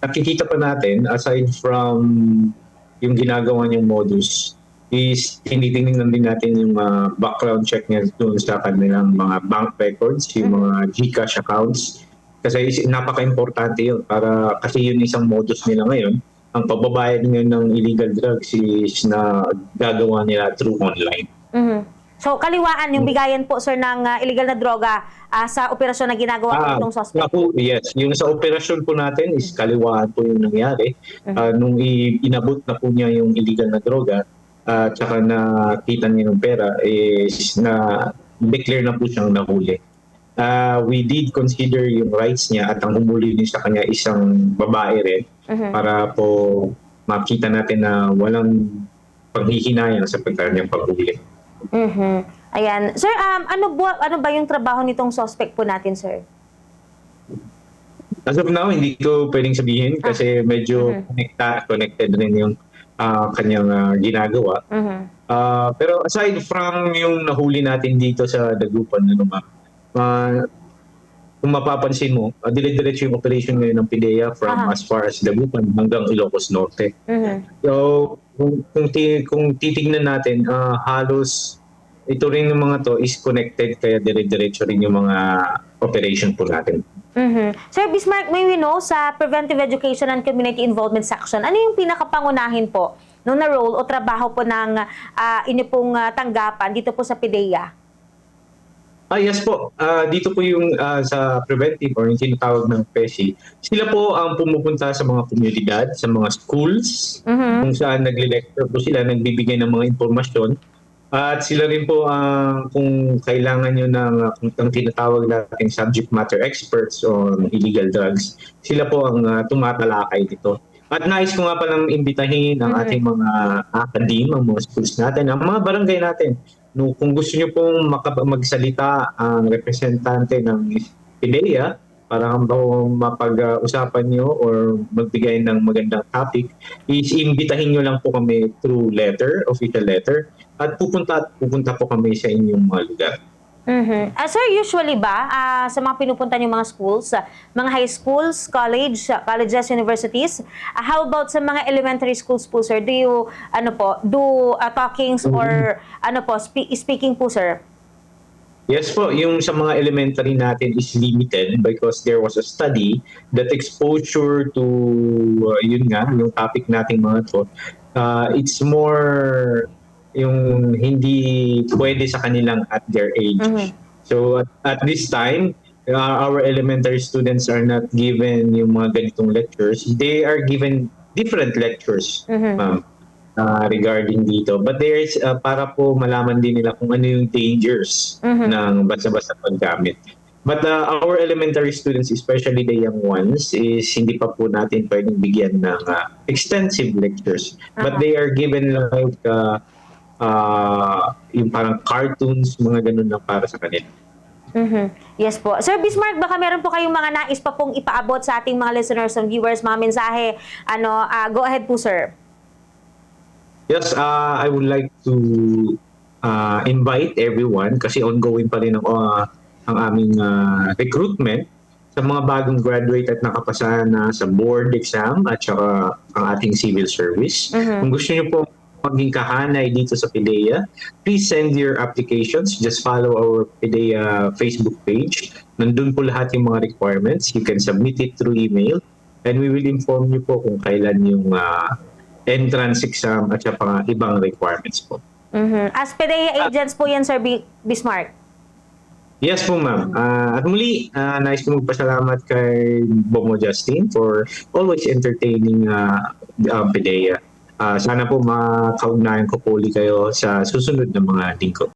nakikita pa natin, aside from yung ginagawa niyang modus, is tinitingnan din natin yung background check niya doon sa kanilang mga bank records, yung mga GCash accounts. Kasi napaka-importante yun kasi yun isang modus nila ngayon. Ang pagbabayad ngayon ng illegal drugs is na gagawa nila through online. So, kaliwaan yung bigayan po, sir, ng illegal na droga sa operasyon na ginagawa po itong suspect? Yes. Yung sa operasyon po natin is kaliwaan po yung nangyari. Nung inabot na po niya yung illegal na droga, at saka nakita niya yung pera, is na-declare na po siyang nahuli. We did consider yung rights niya at ang humuli din sa kanya isang babae rin para po makita natin na walang panghihinayang sa kanyang paghuli. Ayan. Sir, ano ba yung trabaho nitong suspect po natin, sir? As of now, hindi ko pwedeng sabihin kasi medyo connected rin yung kanyang ginagawa. Pero aside from yung nahuli natin dito sa Dagupan, kung mapapansin mo, dire-diretso yung operation ngayon ng PIDEA from as far as Dagupan hanggang Ilocos Norte. So, kung titignan natin, halos ito rin yung mga to is connected kaya dire-diretso rin yung mga operation po natin. Sir Bismarck, may we know sa Preventive Education and Community Involvement Section, ano yung pinakapangunahin po nung na-role o trabaho po ng inyo pong tanggapan dito po sa PIDEA? Yes po. Dito po yung sa preventive or yung tinatawag ng PESI. Sila po ang pumupunta sa mga komunidad, sa mga schools, kung saan nagle-lecture po sila, nagbibigay ng mga impormasyon. At sila rin po kung kailangan nyo ng tinatawag natin subject matter experts on illegal drugs, sila po ang tumatalakay dito. At nais ko nga palang imbitahin ang ating mga academe, ang mga schools natin, ang mga barangay natin. No, kung gusto niyo pong magsalita ang representante ng PIDEA para mapag-usapan niyo or magbigay ng magandang topic, is imbitahin niyo lang po kami through letter, official letter, at pupunta po kami sa inyong mga lugar. Sir, usually ba sa mga pinupunta niyo mga schools, mga high schools, colleges, universities, how about sa mga elementary schools po, sir? Do you do talkings or speaking po, sir? Yes po, yung sa mga elementary natin is limited because there was a study that exposure to yung topic nating mga to, it's more yung hindi pwede sa kanilang at their age. So at this time, our elementary students are not given yung mga ganitong lectures. They are given different lectures regarding dito. But there is para po malaman din nila kung ano yung dangers ng basta-basta paggamit. But our elementary students, especially the young ones, is hindi pa po natin pwedeng bigyan ng extensive lectures. But they are given like yung parang cartoons, mga ganun lang para sa kanila. Yes po. Sir Bismarck, baka meron po kayong mga nais pa pong ipaabot sa ating mga listeners and viewers, mga mensahe. Go ahead po, sir. Yes, I would like to invite everyone kasi ongoing pa rin ang aming recruitment sa mga bagong graduate at nakapasa na sa board exam at saka ang ating civil service. Kung gusto niyo po maging kahanay dito sa PIDEA, please send your applications. Just follow our PIDEA Facebook page. Nandun po lahat yung mga requirements. You can submit it through email and we will inform you po kung kailan yung entrance exam at saka ibang requirements po. As PIDEA agents po yan, Sir Bismarck? Yes po, ma'am. At muli, nais ko magpasalamat kay Bongo Justin for always entertaining PIDEA. Sana po makaugnayan ko po ulit kayo sa susunod na mga linggo.